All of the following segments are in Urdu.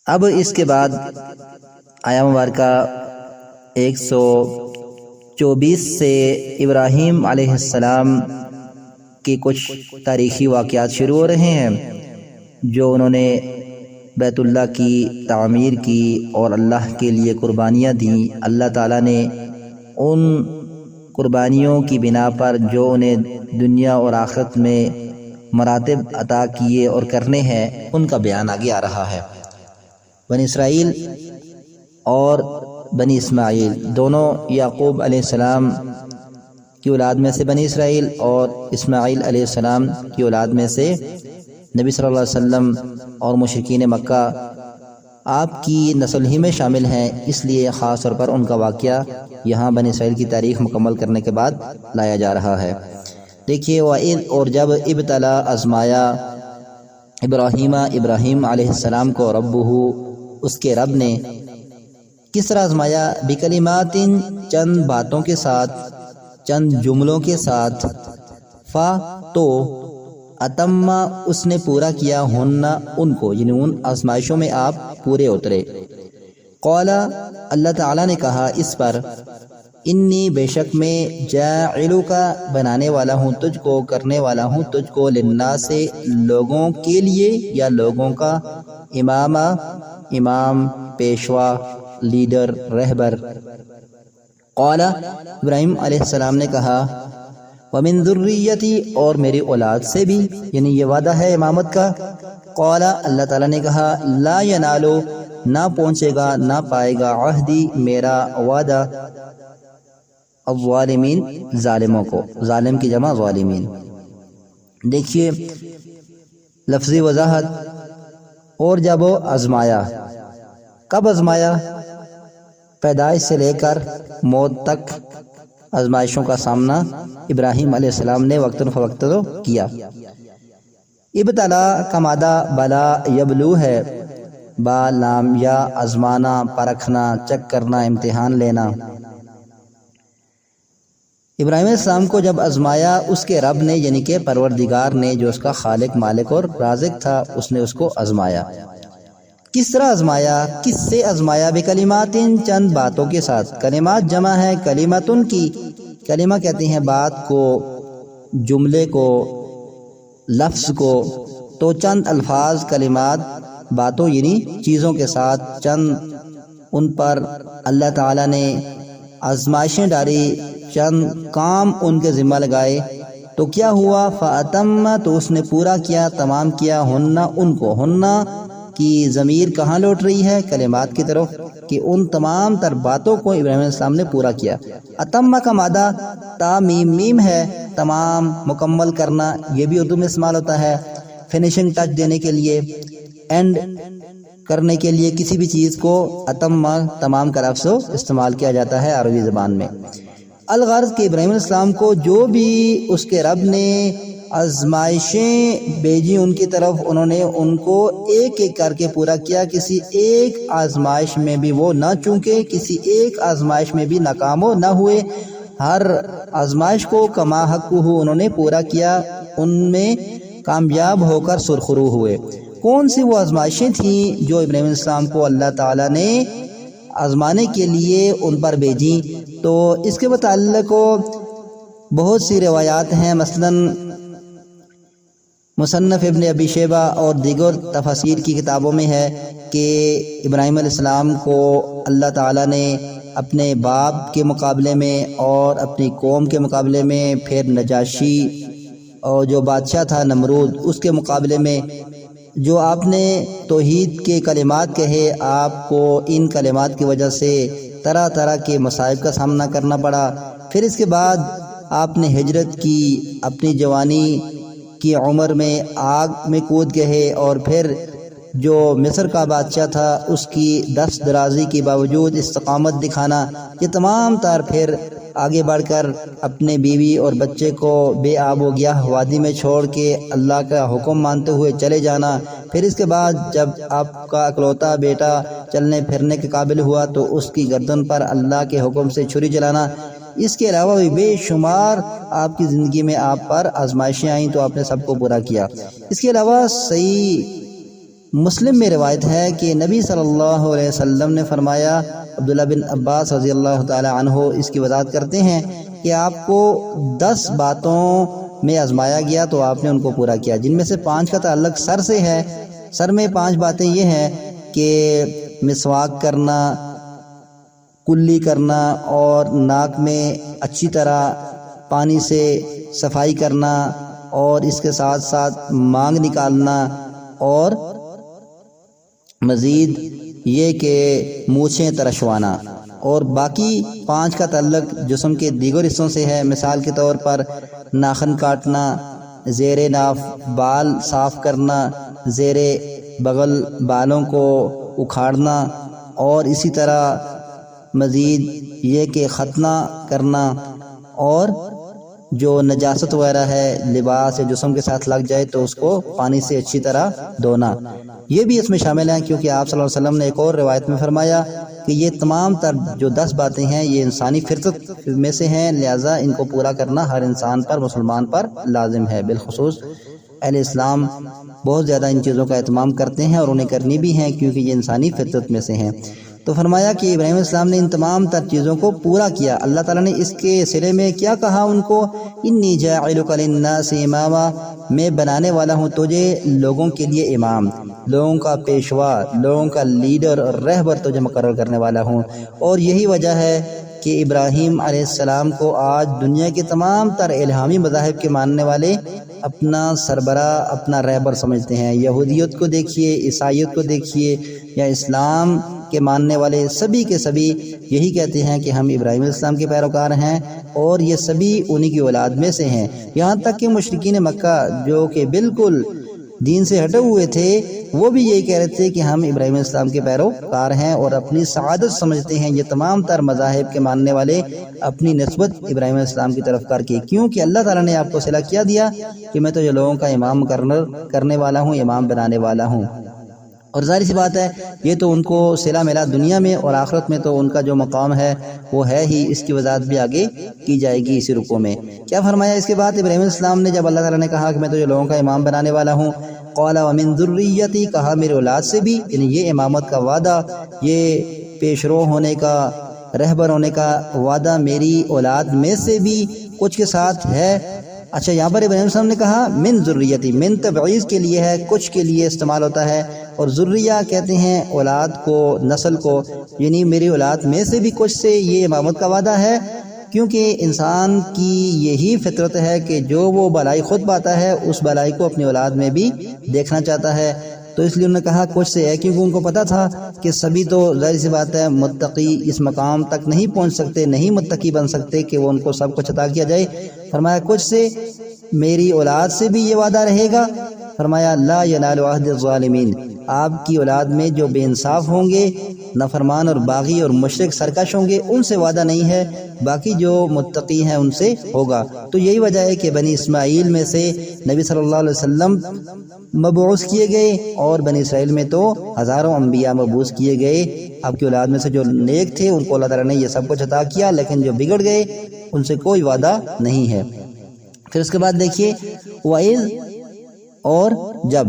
اب اس کے بعد آیا مبارکہ 124 سے ابراہیم علیہ السلام کی کچھ تاریخی واقعات شروع ہو رہے ہیں، جو انہوں نے بیت اللہ کی تعمیر کی اور اللہ کے لیے قربانیاں دیں۔ اللہ تعالیٰ نے ان قربانیوں کی بنا پر جو انہیں دنیا اور آخرت میں مراتب عطا کیے اور کرنے ہیں، ان کا بیان آگے آ رہا ہے۔ بنی اسرائیل اور بنی اسماعیل دونوں یعقوب علیہ السلام کی اولاد میں سے بنی اسرائیل اور اسماعیل علیہ السلام کی اولاد میں سے نبی صلی اللہ علیہ وسلم اور مشرکین مکہ آپ کی نسل ہی میں شامل ہیں، اس لیے خاص طور پر ان کا واقعہ یہاں بنی اسرائیل کی تاریخ مکمل کرنے کے بعد لایا جا رہا ہے۔ دیکھیے، وَإِذْ اور جب ابتلا آزمایا ابراہیم علیہ السلام کو ربہ اس کے رب نے، کس طرح آزمایا؟ بکلمات چند باتوں کے ساتھ، چند جملوں کے ساتھ، تو اتم اس نے پورا کیا ہن ان کو، یعنی ان آزمائشوں میں آپ پورے اترے۔ قال اللہ تعالیٰ نے کہا اس پر، انی بے شک میں جاعلک بنانے والا ہوں تجھ کو، کرنے والا ہوں تجھ کو، للناس سے لوگوں کے لیے یا لوگوں کا، امام پیشوا لیڈر رہبر۔ قال ابراہیم علیہ السلام نے کہا وَمِن ذُرِّيَّتِي اور میری اولاد سے بھی، یعنی یہ وعدہ ہے امامت کا۔ قال اللہ تعالیٰ نے کہا لا ینالو نہ پہنچے گا، نہ پائے گا، عہدی میرا وعدہ، الظالمین ظالموں کو، ظالم کی جمع ظالمین۔ دیکھیے لفظی وضاحت، اور جب وہ آزمایا، کب آزمایا؟ پیدائش سے لے کر موت تک آزمائشوں کا سامنا ابراہیم علیہ السلام نے وقتاً فوقتاً کیا۔ ابتلا کا مادہ بلا یبلو ہے، با لام یا، آزمانا، پرکھنا، چیک کرنا، امتحان لینا۔ ابراہیم علیہ السلام کو جب آزمایا اس کے رب نے، یعنی کہ پروردگار نے جو اس کا خالق، مالک اور رازق تھا، اس نے اس کو آزمایا۔ کس طرح آزمایا؟ کس سے آزمایا؟ بکلمات چند باتوں کے ساتھ۔ کلمات جمع ہے کلمتن کی، کلمہ کہتے ہیں بات کو، جملے کو، لفظ کو، تو چند الفاظ، کلمات، باتوں یعنی چیزوں کے ساتھ چند ان پر اللہ تعالیٰ نے آزمائشیں ڈالی، چند کام ان کے ذمہ لگائے، تو کیا ہوا؟ فَأَتَمَّ تو اس نے پورا کیا، تمام کیا، ہن ان کو، ہن کی ضمیر کہاں لوٹ رہی ہے؟ کلمات کی طرف، کہ ان تمام تر باتوں کو ابراہیم علیہ السلام نے پورا کیا۔ اتم کا مادہ تا میم میم ہے، تمام، مکمل کرنا، یہ بھی اردو میں استعمال ہوتا ہے، فنیشنگ ٹچ دینے کے لیے، اینڈ کرنے کے لیے کسی بھی چیز کو اتم، تمام کا لفظ استعمال کیا جاتا ہے عربی زبان میں۔ الغرض کہ ابراہیم علیہ السلام کو جو بھی اس کے رب نے آزمائشیں بھیجی ان کی طرف، انہوں نے ان کو ایک ایک کر کے پورا کیا، کسی ایک آزمائش میں بھی وہ نہ چونکے، کسی ایک آزمائش میں بھی ناکام نہ ہوئے، ہر آزمائش کو کما حق ہو انہوں نے پورا کیا، ان میں کامیاب ہو کر سرخرو ہوئے۔ کون سی وہ آزمائشیں تھیں جو ابراہیم علیہ السلام کو اللہ تعالیٰ نے آزمانے کے لیے ان پر بھیجی؟ تو اس کے متعلق بہت سی روایات ہیں، مثلاً مصنف ابن ابی شیبہ اور دیگر تفاسیر کی کتابوں میں ہے کہ ابراہیم علیہ السلام کو اللہ تعالیٰ نے اپنے باپ کے مقابلے میں اور اپنی قوم کے مقابلے میں، پھر نجاشی اور جو بادشاہ تھا نمرود اس کے مقابلے میں، جو آپ نے توحید کے کلمات کہے، آپ کو ان کلمات کی وجہ سے طرح طرح کے مصائب کا سامنا کرنا پڑا۔ پھر اس کے بعد آپ نے ہجرت کی، اپنی جوانی کی عمر میں آگ میں کود گئے، اور پھر جو مصر کا بادشاہ تھا اس کی دست درازی کے باوجود استقامت دکھانا، یہ تمام تر پھر آگے بڑھ کر اپنے بیوی اور بچے کو بے آب و گیاہ وادی میں چھوڑ کے اللہ کا حکم مانتے ہوئے چلے جانا، پھر اس کے بعد جب آپ کا اکلوتا بیٹا چلنے پھرنے کے قابل ہوا تو اس کی گردن پر اللہ کے حکم سے چھری چلانا۔ اس کے علاوہ بھی بے شمار آپ کی زندگی میں آپ پر آزمائشیں آئیں تو آپ نے سب کو پورا کیا۔ اس کے علاوہ صحیح مسلم میں روایت ہے کہ نبی صلی اللہ علیہ وسلم نے فرمایا، عبداللہ بن عباس رضی اللہ تعالی عنہ اس کی وضاحت کرتے ہیں کہ آپ کو 10 باتوں میں آزمایا گیا تو آپ نے ان کو پورا کیا، جن میں سے 5 کا تعلق سر سے ہے۔ سر میں 5 باتیں یہ ہیں کہ مسواک کرنا، کلی کرنا، اور ناک میں اچھی طرح پانی سے صفائی کرنا، اور اس کے ساتھ ساتھ مانگ نکالنا، اور مزید یہ کہ مونچھیں ترشوانا۔ اور باقی 5 کا تعلق جسم کے دیگر حصوں سے ہے، مثال کے طور پر ناخن کاٹنا، زیر ناف بال صاف کرنا، زیر بغل بالوں کو اکھاڑنا، اور اسی طرح مزید یہ کہ ختنہ کرنا، اور جو نجاست وغیرہ ہے لباس یا جسم کے ساتھ لگ جائے تو اس کو پانی سے اچھی طرح دھونا، یہ بھی اس میں شامل ہیں، کیونکہ آپ صلی اللہ علیہ وسلم نے ایک اور روایت میں فرمایا کہ یہ تمام تر جو 10 باتیں ہیں یہ انسانی فطرت میں سے ہیں، لہٰذا ان کو پورا کرنا ہر انسان پر، مسلمان پر لازم ہے۔ بالخصوص اہل اسلام بہت زیادہ ان چیزوں کا اہتمام کرتے ہیں اور انہیں کرنی بھی ہیں، کیونکہ یہ انسانی فطرت میں سے ہیں۔ تو فرمایا کہ ابراہیم علیہ السلام نے ان تمام تر چیزوں کو پورا کیا۔ اللہ تعالیٰ نے اس کے سلے میں کیا کہا ان کو؟ انی جاعلک للناس اماما، میں بنانے والا ہوں تجھے لوگوں کے لیے امام، لوگوں کا پیشوا، لوگوں کا لیڈر اور رہبر تجھے مقرر کرنے والا ہوں۔ اور یہی وجہ ہے کہ ابراہیم علیہ السلام کو آج دنیا کے تمام تر الہامی مذاہب کے ماننے والے اپنا سربراہ، اپنا رہبر سمجھتے ہیں۔ یہودیت کو دیکھیے، عیسائیت کو دیکھیے، یا اسلام کے ماننے والے سبھی کے سبھی یہی کہتے ہیں کہ ہم ابراہیم علیہ السلام کے پیروکار ہیں، اور یہ سبھی انہی کی اولاد میں سے ہیں۔ یہاں تک کہ مشرکین مکہ جو کہ بالکل دین سے ہٹے ہوئے تھے، وہ بھی یہی کہہ رہے تھے کہ ہم ابراہیم علیہ السلام کے پیروکار ہیں اور اپنی سعادت سمجھتے ہیں۔ یہ تمام تر مذاہب کے ماننے والے اپنی نسبت ابراہیم علیہ السلام کی طرف کر کے، کیونکہ اللہ تعالیٰ نے آپ کو صلاح کیا دیا کہ میں تو یہ لوگوں کا امام کرنے والا ہوں، امام بنانے والا ہوں۔ اور ظاہر سی بات ہے یہ تو ان کو صلہ ملا دنیا میں، اور آخرت میں تو ان کا جو مقام ہے وہ ہے ہی، اس کی وضاحت بھی آگے کی جائے گی اسی رکوع میں۔ کیا فرمایا اس کے بعد ابراہیم علیہ السلام نے؟ جب اللہ تعالیٰ نے کہا کہ میں تو یہ لوگوں کا امام بنانے والا ہوں، قال ومن ذریتی، کہا میرے اولاد سے بھی، یعنی یہ امامت کا وعدہ، یہ پیشرو ہونے کا، رہبر ہونے کا وعدہ میری اولاد میں سے بھی کچھ کے ساتھ ہے۔ اچھا، یہاں پر ابراہیم علیہ السلام نے کہا من ذریتی، من تبعیض کے لیے ہے، کچھ کے لیے استعمال ہوتا ہے، اور ذریہ کہتے ہیں اولاد کو، نسل کو، یعنی میری اولاد میں سے بھی کچھ سے یہ امامت کا وعدہ ہے، کیونکہ انسان کی یہی فطرت ہے کہ جو وہ بھلائی خود پاتا ہے اس بھلائی کو اپنی اولاد میں بھی دیکھنا چاہتا ہے۔ تو اس لیے انہوں نے کہا کچھ سے ہے، کیونکہ ان کو پتہ تھا کہ سبھی تو ظاہر سی بات ہے متقی اس مقام تک نہیں پہنچ سکتے، نہیں متقی بن سکتے کہ وہ ان کو سب کچھ عطا کیا جائے۔ فرمایا کچھ سے، میری اولاد سے بھی یہ وعدہ رہے گا۔ فرمایا لا ینال عہد الظالمین، آپ کی اولاد میں جو بے انصاف ہوں گے، نافرمان اور باغی اور مشرک سرکش ہوں گے، ان سے وعدہ نہیں ہے، باقی جو متقی ہیں ان سے ہوگا۔ تو یہی وجہ ہے کہ بنی اسماعیل میں سے نبی صلی اللہ علیہ وسلم مبعوث کیے گئے، اور بنی اسرائیل میں تو ہزاروں انبیاء مبعوث کیے گئے۔ آپ کی اولاد میں سے جو نیک تھے ان کو اللہ تعالیٰ نے یہ سب کچھ عطا کیا، لیکن جو بگڑ گئے ان سے کوئی وعدہ نہیں ہے۔ پھر اس کے بعد دیکھیے وَإِذْ، اور جب،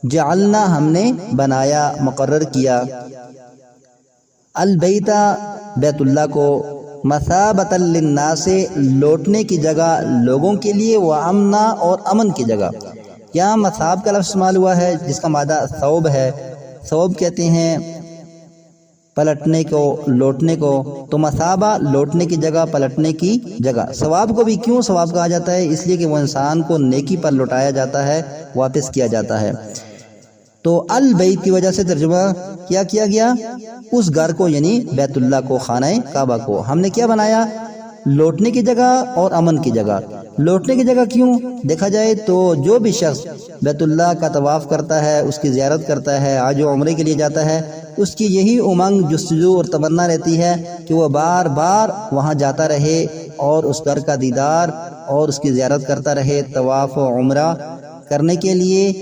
جعلنا، ہم نے بنایا، مقرر کیا، البیتا، بیت اللہ کو، مثابۃ للناس، لوٹنے کی جگہ لوگوں کے لیے، وامنا، اور امن کی جگہ۔ یہاں مثاب کا لفظ استعمال ہوا ہے جس کا مادہ ثوب ہے۔ ثوب کہتے ہیں پلٹنے کو، لوٹنے کو، تو مثابہ لوٹنے کی جگہ، پلٹنے کی جگہ۔ ثواب کو بھی کیوں ثواب کہا جاتا ہے؟ اس لیے کہ وہ انسان کو نیکی پر لوٹایا جاتا ہے، واپس کیا جاتا ہے۔ تو البیت کی وجہ سے ترجمہ کیا گیا؟ اس گھر کو، یعنی بیت اللہ کو، خانہ کعبہ کو ہم نے کیا بنایا؟ لوٹنے کی جگہ اور امن کی جگہ۔ لوٹنے کی جگہ کیوں؟ دیکھا جائے تو جو بھی شخص بیت اللہ کا طواف کرتا ہے، اس کی زیارت کرتا ہے، حج و عمرے کے لیے جاتا ہے، اس کی یہی امنگ، جستجو اور تمنا رہتی ہے کہ وہ بار بار وہاں جاتا رہے اور اس گھر کا دیدار اور اس کی زیارت کرتا رہے، طواف و عمرہ کرنے کے لیے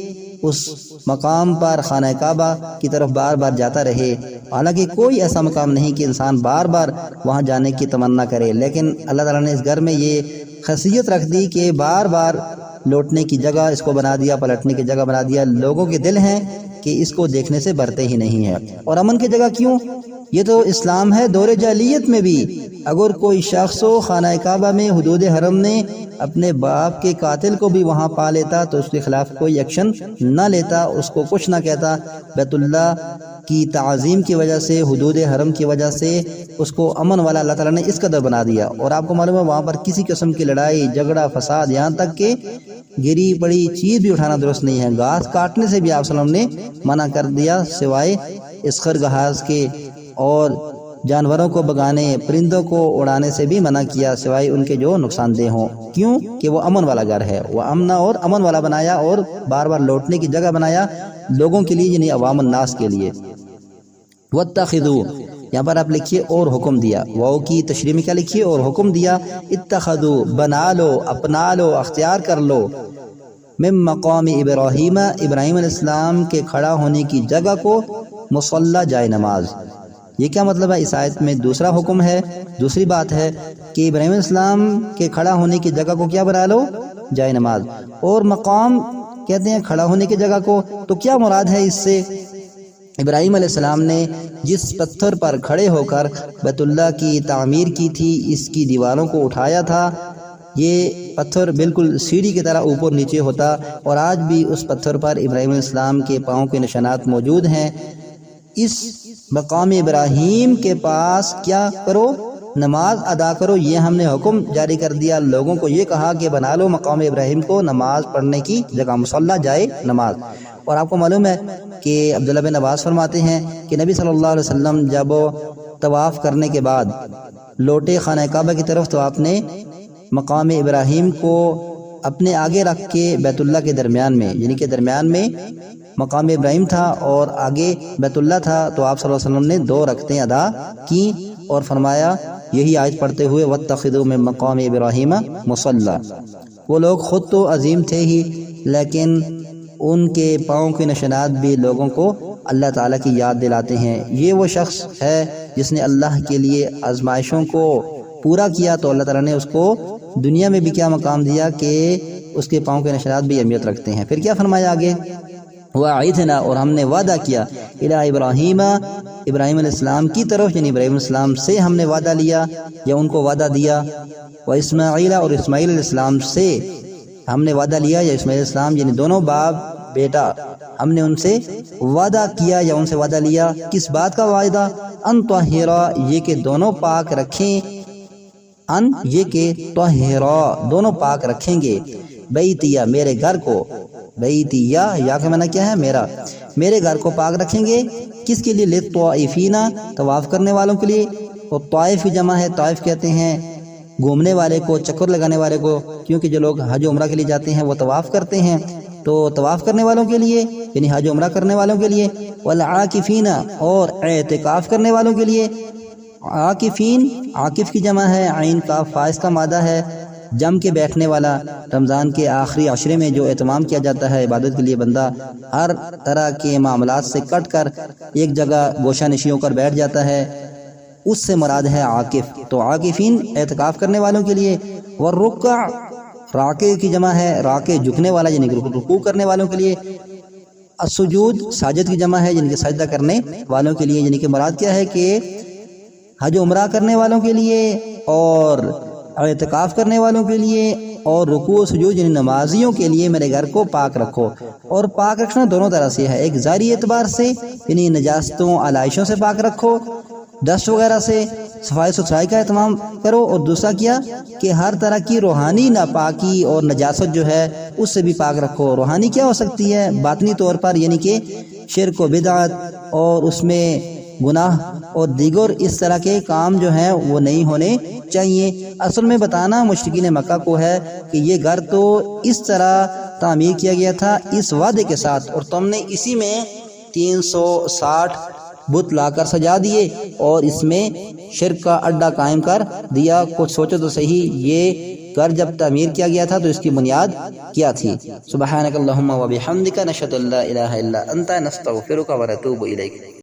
اس مقام پر، خانہ کعبہ کی طرف بار بار جاتا رہے۔ حالانکہ کوئی ایسا مقام نہیں کہ انسان بار بار وہاں جانے کی تمنا کرے، لیکن اللہ تعالیٰ نے اس گھر میں یہ خاصیت رکھ دی کہ بار بار لوٹنے کی جگہ اس کو بنا دیا، پلٹنے کی جگہ بنا دیا۔ لوگوں کے دل ہیں کہ اس کو دیکھنے سے برتے ہی نہیں ہے۔ اور امن کی جگہ کیوں؟ یہ تو اسلام ہے دور جاہلیت میں بھی اگر کوئی شخص ہو خانہ کعبہ میں حدود حرم میں اپنے باپ کے قاتل کو بھی وہاں پا لیتا تو اس کے خلاف کوئی ایکشن نہ لیتا، اس کو کچھ نہ کہتا۔ بیت اللہ کی تعظیم کی وجہ سے، حدود حرم کی وجہ سے اس کو امن والا اللہ تعالیٰ نے اس قدر بنا دیا۔ اور آپ کو معلوم ہے وہاں پر کسی قسم کی لڑائی جھگڑا فساد، یہاں تک کہ گری پڑی چیز بھی اٹھانا درست نہیں ہے۔ گھاس کاٹنے سے بھی آپ صلی اللہ علیہ وسلم نے منع کر دیا سوائے اس خرگہاز کے، اور جانوروں کو بگانے، پرندوں کو اڑانے سے بھی منع کیا سوائے ان کے جو نقصان دہ ہوں۔ کیوں کہ وہ امن والا گھر ہے، وہ امنا اور امن والا بنایا اور بار بار لوٹنے کی جگہ بنایا لوگوں کے لیے، یعنی عوام الناس کے لیے۔ واتخذوا یہاں پر آپ لکھیے اور حکم دیا، واو کی تشریح میں کیا لکھیے؟ اور حکم دیا۔ اتخذوا بنا لو، اپنا لو، اختیار کر لو، من مقام ابراہیم، ابراہیم علیہ السلام کے کھڑا ہونے کی جگہ کو، مصلی جائے نماز۔ یہ کیا مطلب ہے؟ اس آیت میں دوسرا حکم ہے، دوسری بات ہے کہ ابراہیم علیہ السلام کے کھڑا ہونے کی جگہ کو کیا بنا لو؟ جائے نماز۔ اور مقام کہتے ہیں کھڑا ہونے کی جگہ کو، تو کیا مراد ہے اس سے؟ ابراہیم علیہ السلام نے جس پتھر پر کھڑے ہو کر بیت اللہ کی تعمیر کی تھی، اس کی دیواروں کو اٹھایا تھا، یہ پتھر بالکل سیڑھی کی طرح اوپر نیچے ہوتا، اور آج بھی اس پتھر پر ابراہیم علیہ السلام کے پاؤں کے نشانات موجود ہیں۔ اس مقام ابراہیم کے پاس کیا کرو؟ نماز ادا کرو۔ یہ ہم نے حکم جاری کر دیا، لوگوں کو یہ کہا کہ بنا لو مقام ابراہیم کو نماز پڑھنے کی جگہ، مصلی جائے نماز۔ اور آپ کو معلوم ہے کہ عبداللہ بن عباس فرماتے ہیں کہ نبی صلی اللہ علیہ وسلم جب طواف کرنے کے بعد لوٹے خانہ کعبہ کی طرف تو آپ نے مقام ابراہیم کو اپنے آگے رکھ کے بیت اللہ کے درمیان میں، یعنی کہ درمیان میں مقام ابراہیم تھا اور آگے بیت اللہ تھا، تو آپ صلی اللہ علیہ وسلم نے 2 رکعتیں ادا کی اور فرمایا یہی آیت پڑھتے ہوئے واتخذوا من مقام ابراہیم مصلی۔ وہ لوگ خود تو عظیم تھے ہی، لیکن ان کے پاؤں کے نشانات بھی لوگوں کو اللہ تعالیٰ کی یاد دلاتے ہیں۔ یہ وہ شخص ہے جس نے اللہ کے لیے آزمائشوں کو پورا کیا تو اللہ تعالیٰ نے اس کو دنیا میں بھی کیا مقام دیا کہ اس کے پاؤں کے نشانات بھی اہمیت رکھتے ہیں۔ پھر کیا فرمایا آگے؟ وَأَعِدْنَا اور ہم نے وعدہ کیا إِلَىٰ ابراہیم، ابراہیم علیہ السلام کی طرف، یعنی ابراہیم علیہ السلام سے ہم نے وعدہ لیا یا ان کو وعدہ دیا، وَإِسْمَاعِيلَ اور اسماعیل علیہ السلام سے ہم نے وعدہ لیا، یا اسماعیل علیہ السلام یعنی دونوں باپ بیٹا، ہم نے ان سے وعدہ کیا یا ان سے وعدہ لیا۔ کس بات کا وعدہ؟ ان طہرا یہ کہ دونوں پاک رکھیں، ان یہ کہ طہرا دونوں پاک رکھیں گے، بیتیا میرے گھر کو، بیتیا یا کہ معنی کیا ہے؟ میرا، میرے گھر کو پاک رکھیں گے۔ کس کے لیے؟ للطائفین طواف کرنے والوں کے لیے، اور طائف کی جمع ہے، طائف کہتے ہیں گھومنے والے کو، چکر لگانے والے کو، کیونکہ جو لوگ حج و عمرہ کے لیے جاتے ہیں وہ طواف کرتے ہیں، تو طواف کرنے والوں کے لیے یعنی حج و عمرہ کرنے والوں کے لیے، والعاکفین اور اعتکاف کرنے والوں کے لیے۔ عاکفین عاکف کی جمع ہے، عین کاف فائز کا مادہ ہے، جم کے بیٹھنے والا۔ رمضان کے آخری عشرے میں جو اہتمام کیا جاتا ہے عبادت کے لیے، بندہ ہر طرح کے معاملات سے کٹ کر ایک جگہ گوشہ نشیوں کر بیٹھ جاتا ہے، اس سے مراد ہے عاکف۔ تو عاکفین اعتکاف کرنے والوں کے لیے، والرکع راکع کی جمع ہے، راکع جھکنے والا یعنی رکوع کرنے والوں کے لیے، السجود ساجد کی جمع ہے یعنی کہ سجدہ کرنے والوں کے لیے، یعنی کہ مراد کیا ہے کہ حج و عمرہ کرنے والوں کے لیے اور اعتکاف کرنے والوں کے لیے اور رکوع و سجود یعنی نمازیوں کے لیے میرے گھر کو پاک رکھو۔ اور پاک رکھنا دونوں طرح سے ہے، ایک ظاہری اعتبار سے یعنی نجاستوں علائشوں سے پاک رکھو، ڈسٹ وغیرہ سے صفائی ستھرائی کا اہتمام کرو، اور دوسرا کیا کہ ہر طرح کی روحانی ناپاکی اور نجاست جو ہے اس سے بھی پاک رکھو۔ روحانی کیا ہو سکتی ہے؟ باطنی طور پر یعنی کہ شرک و بدعت اور اس میں گناہ اور دیگر اس طرح کے کام جو ہیں وہ نہیں ہونے چاہیے۔ اصل میں بتانا مشرکین مکہ کو ہے کہ یہ گھر تو اس طرح تعمیر کیا گیا تھا اس وعدے کے ساتھ، اور تم نے اسی میں 360 بت لا کر سجا دیے اور اس میں شرک کا اڈا قائم کر دیا۔ کچھ سوچو تو صحیح، یہ گھر جب تعمیر کیا گیا تھا تو اس کی بنیاد کیا تھی؟ سبحانک اللہم و بحمدک نشہد ان لا الہ الا انت نستغفرک و نتوب الیک۔